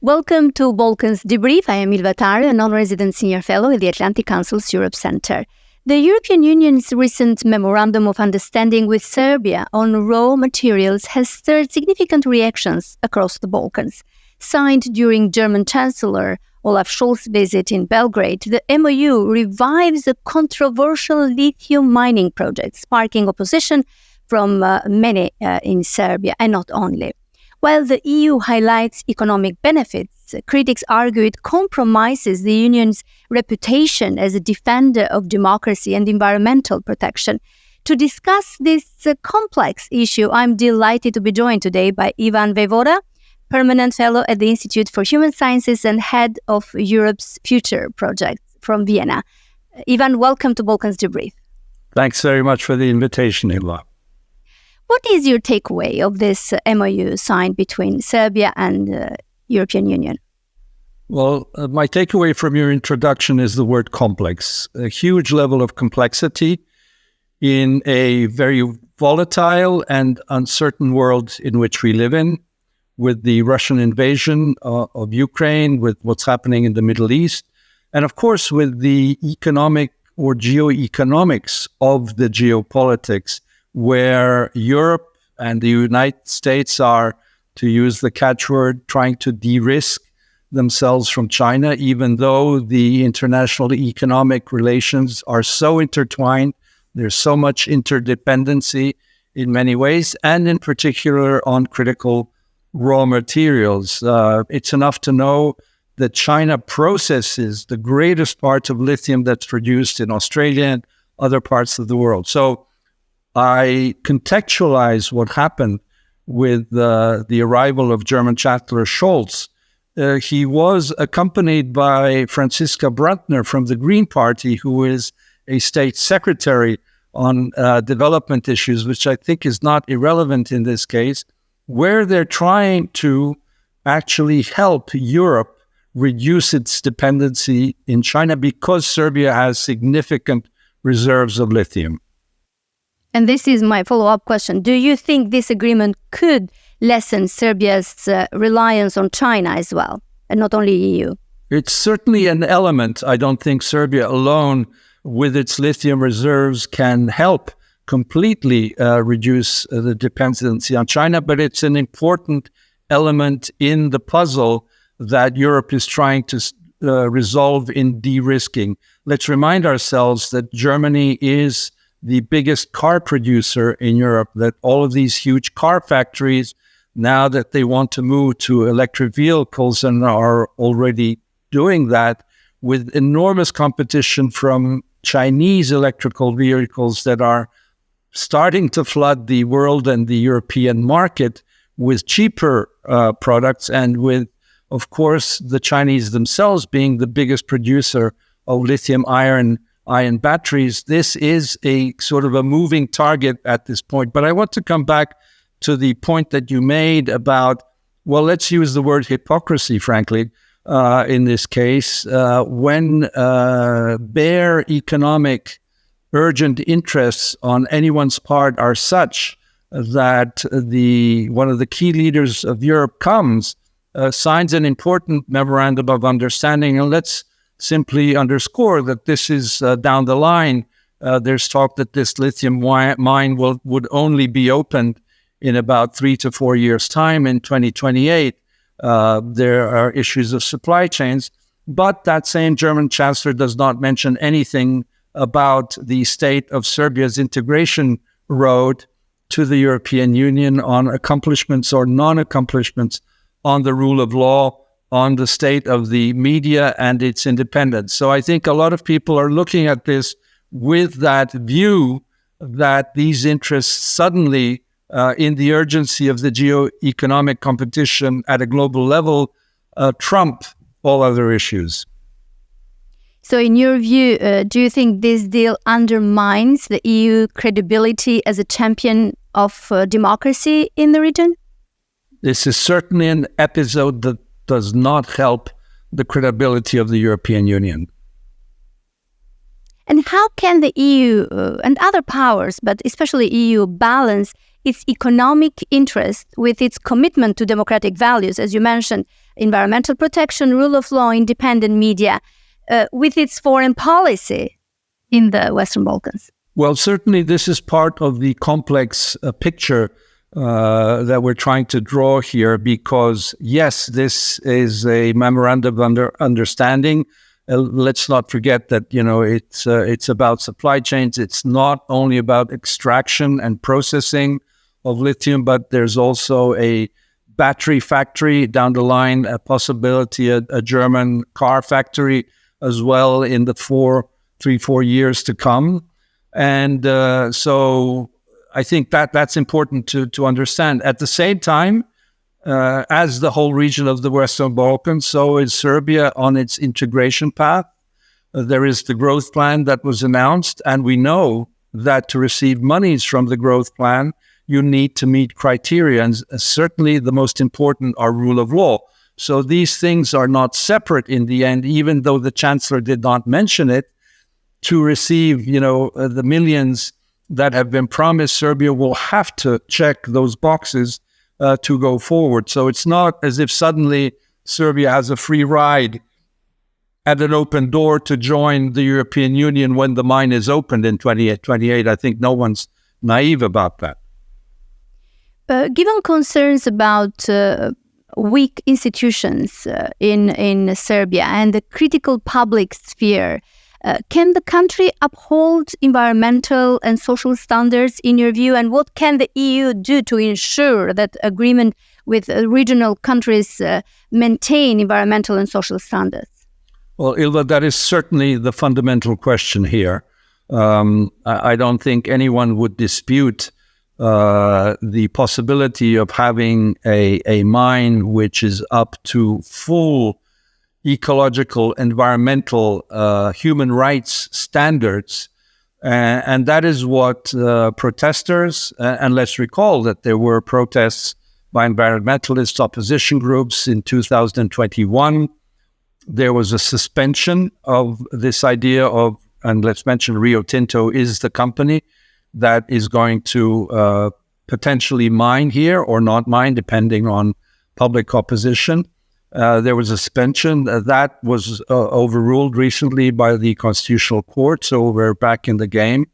Welcome to Balkans Debrief. I am Ilva, Tare, a non-resident senior fellow at the Atlantic Council's Europe Center. The European Union's recent memorandum of understanding with Serbia on raw materials has stirred significant reactions across the Balkans. Signed during German Chancellor Olaf Scholz's visit in Belgrade, the MOU revives a controversial lithium mining project, sparking opposition from many in Serbia, and not only. While the EU highlights economic benefits, critics argue it compromises the Union's reputation as a defender of democracy and environmental protection. To discuss this complex issue, I'm delighted to be joined today by Ivan Vejvoda, Permanent Fellow at the Institute for Human Sciences and Head of Europe's Future Project from Vienna. Ivan, welcome to Balkans Debrief. Thanks very much for the invitation, Ilva. What is your takeaway of this MOU signed between Serbia and the European Union? Well, my takeaway from your introduction is the word complex. A huge level of complexity in a very volatile and uncertain world in which we live in, with the Russian invasion of Ukraine, with what's happening in the Middle East, and of course with the economic or geoeconomics of the geopolitics, where Europe and the United States are, to use the catchword, trying to de-risk themselves from China, even though the international economic relations are so intertwined. There's so much interdependency in many ways, and in particular on critical raw materials. It's enough to know that China processes the greatest part of lithium that's produced in Australia and other parts of the world. So I contextualize what happened with the arrival of German Chancellor Scholz. He was accompanied by Franziska Brandner from the Green Party, who is a state secretary on development issues, which I think is not irrelevant in this case, where they're trying to actually help Europe reduce its dependency in China because Serbia has significant reserves of lithium. And this is my follow-up question. Do you think this agreement could lessen Serbia's reliance on China as well, and not only EU? It's certainly an element. I don't think Serbia alone, with its lithium reserves, can help completely reduce the dependency on China, but it's an important element in the puzzle that Europe is trying to resolve in de-risking. Let's remind ourselves that Germany is the biggest car producer in Europe, that all of these huge car factories, now that they want to move to electric vehicles and are already doing that, with enormous competition from Chinese electrical vehicles that are starting to flood the world and the European market with cheaper products, and with, of course, the Chinese themselves being the biggest producer of lithium-ion batteries. This is a sort of a moving target at this point. But I want to come back to the point that you made about, well, let's use the word hypocrisy, frankly, in this case, when bare economic urgent interests on anyone's part are such that one of the key leaders of Europe signs an important memorandum of understanding. And let's simply underscore that this is down the line. There's talk that this lithium mine would only be opened in about 3 to 4 years' time, in 2028. There are issues of supply chains, but that same German chancellor does not mention anything about the state of Serbia's integration road to the European Union, on accomplishments or non-accomplishments on the rule of law, on the state of the media and its independence. So I think a lot of people are looking at this with that view that these interests suddenly, in the urgency of the geo-economic competition at a global level, trump all other issues. So in your view, do you think this deal undermines the EU credibility as a champion of democracy in the region? This is certainly an episode that does not help the credibility of the European Union. And how can the EU and other powers, but especially EU, balance its economic interest with its commitment to democratic values? As you mentioned, environmental protection, rule of law, independent media, with its foreign policy in the Western Balkans? Well, certainly this is part of the complex picture that we're trying to draw here, because yes, this is a memorandum of understanding. Let's not forget that, it's about supply chains. It's not only about extraction and processing of lithium, but there's also a battery factory down the line, a possibility, a German car factory as well in the 3-4 years to come. And so I think that's important to understand. At the same time, as the whole region of the Western Balkans, so is Serbia on its integration path. There is the growth plan that was announced, and we know that to receive monies from the growth plan, you need to meet criteria, and certainly the most important are rule of law. So these things are not separate in the end, even though the Chancellor did not mention it. To receive, the millions that have been promised, Serbia will have to check those boxes to go forward. So it's not as if suddenly Serbia has a free ride at an open door to join the European Union when the mine is opened in 2028. I think no one's naive about that. Given concerns about weak institutions in Serbia and the critical public sphere, can the country uphold environmental and social standards in your view? And what can the EU do to ensure that agreement with regional countries maintain environmental and social standards? Well, Ilva, that is certainly the fundamental question here. I don't think anyone would dispute the possibility of having a mine which is up to full ecological, environmental, human rights standards. And that is what protesters, and let's recall that there were protests by environmentalist opposition groups in 2021. There was a suspension of this idea of, and let's mention Rio Tinto is the company that is going to potentially mine here or not mine, depending on public opposition. There was a suspension that was overruled recently by the Constitutional Court, so we're back in the game.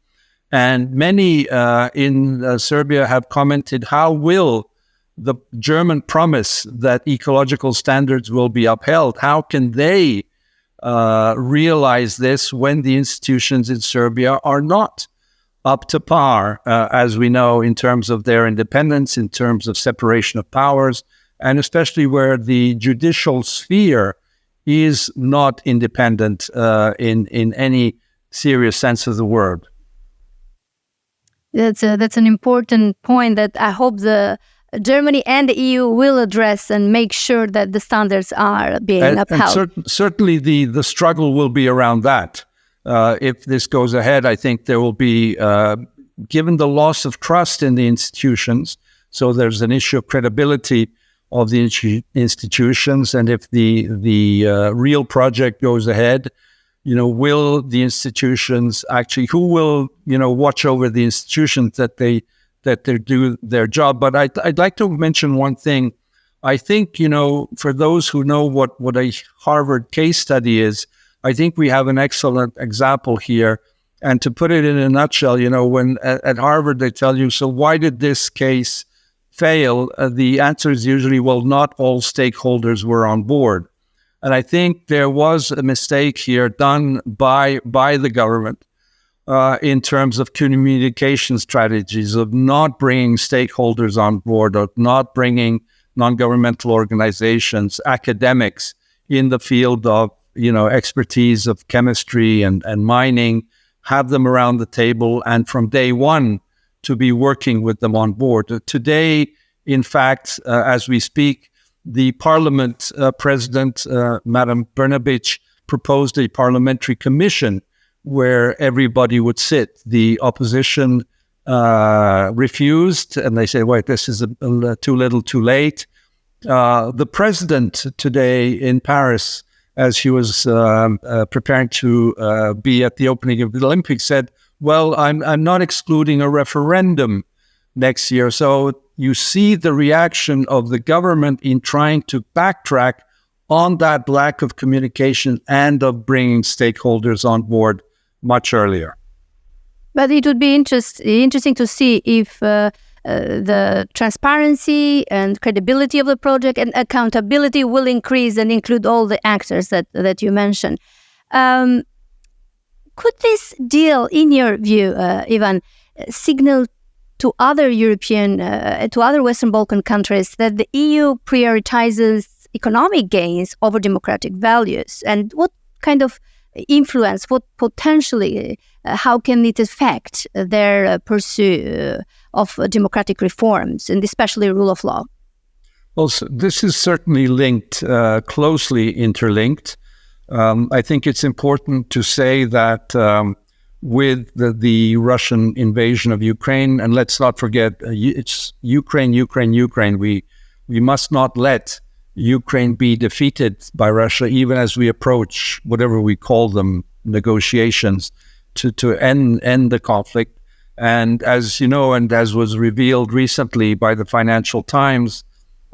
And many in Serbia have commented, how will the German promise that ecological standards will be upheld? How can they realize this when the institutions in Serbia are not up to par, as we know, in terms of their independence, in terms of separation of powers, and especially where the judicial sphere is not independent in any serious sense of the word. That's an important point that I hope the Germany and the EU will address and make sure that the standards are being upheld. And certainly the struggle will be around that. If this goes ahead, I think there will be, given the loss of trust in the institutions, so there's an issue of credibility of the institutions, and if the real project goes ahead, will the institutions actually, who will watch over the institutions that they do their job? But I'd like to mention one thing. I think for those who know what a Harvard case study is, I think we have an excellent example here. And to put it in a nutshell, when at Harvard they tell you, so why did this case fail? The answer is usually, well, not all stakeholders were on board. And I think there was a mistake here done by the government in terms of communication strategies, of not bringing stakeholders on board, of not bringing non-governmental organizations, academics in the field of expertise of chemistry and mining, have them around the table, and from day one to be working with them on board. Today, in fact, as we speak, the Parliament President, Madam Brnabić, proposed a parliamentary commission where everybody would sit. The opposition refused, and they said, wait, this is too little too late. The president today in Paris, as he was preparing to be at the opening of the Olympics, said, well, I'm not excluding a referendum next year. So you see the reaction of the government in trying to backtrack on that lack of communication and of bringing stakeholders on board much earlier. But it would be interesting to see if the transparency and credibility of the project and accountability will increase and include all the actors that you mentioned. Could this deal, in your view, Ivan, signal to other to other Western Balkan countries that the EU prioritizes economic gains over democratic values? And what kind of influence, what potentially, how can it affect their pursuit of democratic reforms and especially rule of law? Well, this is certainly linked, closely interlinked. I think it's important to say that with the Russian invasion of Ukraine, and let's not forget, it's Ukraine, we must not let Ukraine be defeated by Russia, even as we approach whatever we call them, negotiations to end the conflict. And as you know, and as was revealed recently by the Financial Times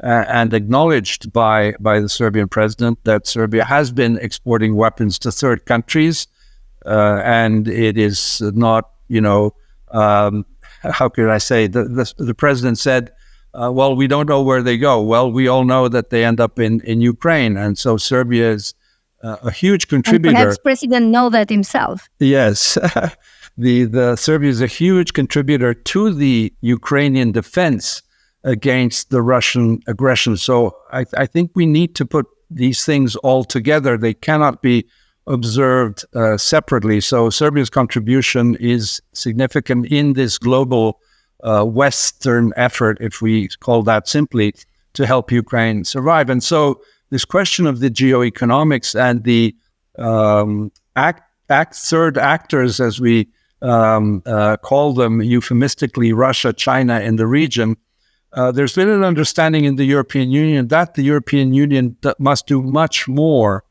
and acknowledged by the Serbian president, that Serbia has been exporting weapons to third countries, and it is not, how could I say, the president said, well, we don't know where they go. Well, we all know that they end up in Ukraine. And so Serbia is a huge contributor. And perhaps President know that himself. Yes. the Serbia is a huge contributor to the Ukrainian defense against the Russian aggression. So I think we need to put these things all together. They cannot be observed separately. So Serbia's contribution is significant in this global Western effort, if we call that simply, to help Ukraine survive. And so this question of the geoeconomics and the third actors, as we call them euphemistically, Russia, China in the region, there's been an understanding in the European Union that the European Union must do much more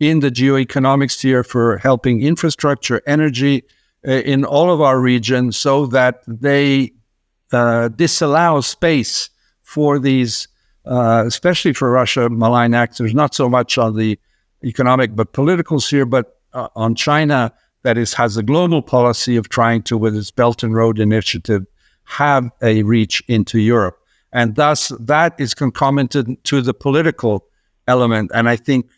in the geoeconomic sphere for helping infrastructure, energy in all of our region, so that they disallow space for these, especially for Russia, malign actors, not so much on the economic but political sphere, but on China, that has a global policy of trying to, with its Belt and Road Initiative, have a reach into Europe. And thus, that is concomitant to the political element. And I think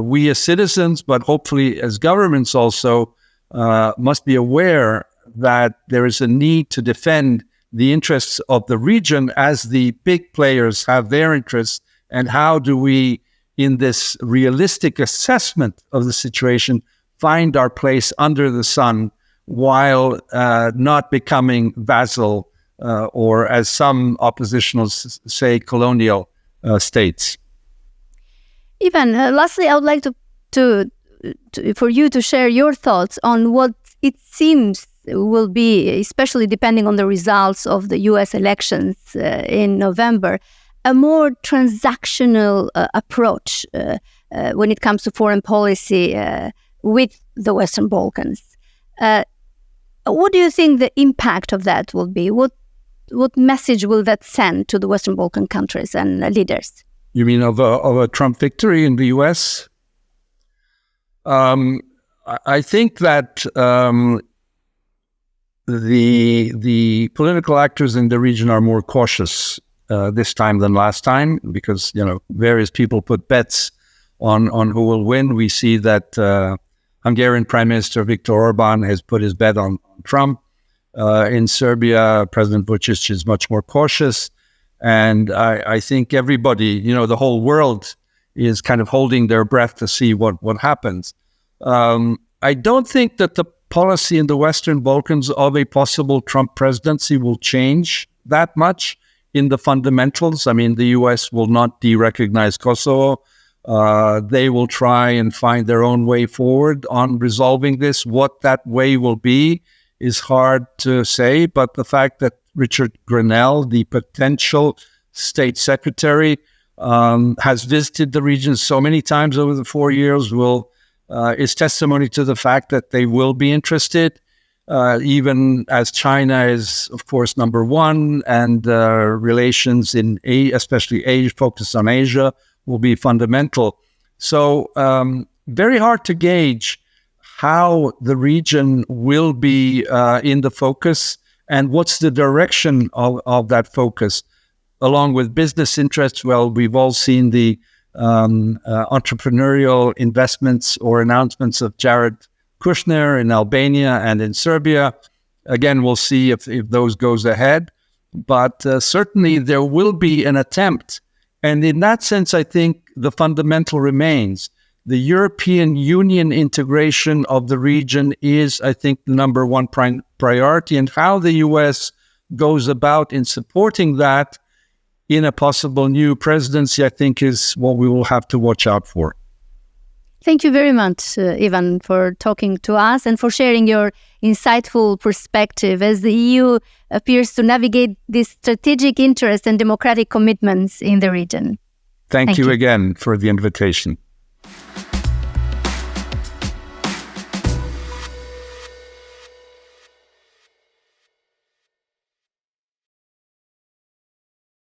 we as citizens, but hopefully as governments also, must be aware that there is a need to defend the interests of the region as the big players have their interests. And how do we, in this realistic assessment of the situation, find our place under the sun while not becoming vassal or, as some oppositionals say, colonial states? Ivan, lastly, I would like to for you to share your thoughts on what it seems will be, especially depending on the results of the U.S. elections in November, a more transactional approach when it comes to foreign policy with the Western Balkans. What do you think the impact of that will be? What message will that send to the Western Balkan countries and leaders? You mean of a Trump victory in the U.S.? I think that the political actors in the region are more cautious this time than last time, because various people put bets on who will win. We see that Hungarian Prime Minister Viktor Orban has put his bet on Trump. In Serbia, President Vučić is much more cautious. And I think everybody, the whole world is kind of holding their breath to see what happens. I don't think that the policy in the Western Balkans of a possible Trump presidency will change that much in the fundamentals. I mean, the U.S. will not de-recognize Kosovo. They will try and find their own way forward on resolving this. What that way will be is hard to say, but the fact that Richard Grenell, the potential state secretary, has visited the region so many times over the 4 years is testimony to the fact that they will be interested, even as China is, of course, number one, and relations in especially Asia, focused on Asia, will be fundamental. So very hard to gauge how the region will be in the focus and what's the direction of that focus. Along with business interests, well, we've all seen the entrepreneurial investments or announcements of Jared Kushner in Albania and in Serbia. Again, we'll see if those goes ahead. But certainly there will be an attempt. And in that sense, I think the fundamental remains. The European Union integration of the region is, I think, the number one priority. And how the US goes about in supporting that in a possible new presidency, I think, is what we will have to watch out for. Thank you very much, Ivan, for talking to us and for sharing your insightful perspective as the EU appears to navigate these strategic interests and democratic commitments in the region. Thank you again for the invitation.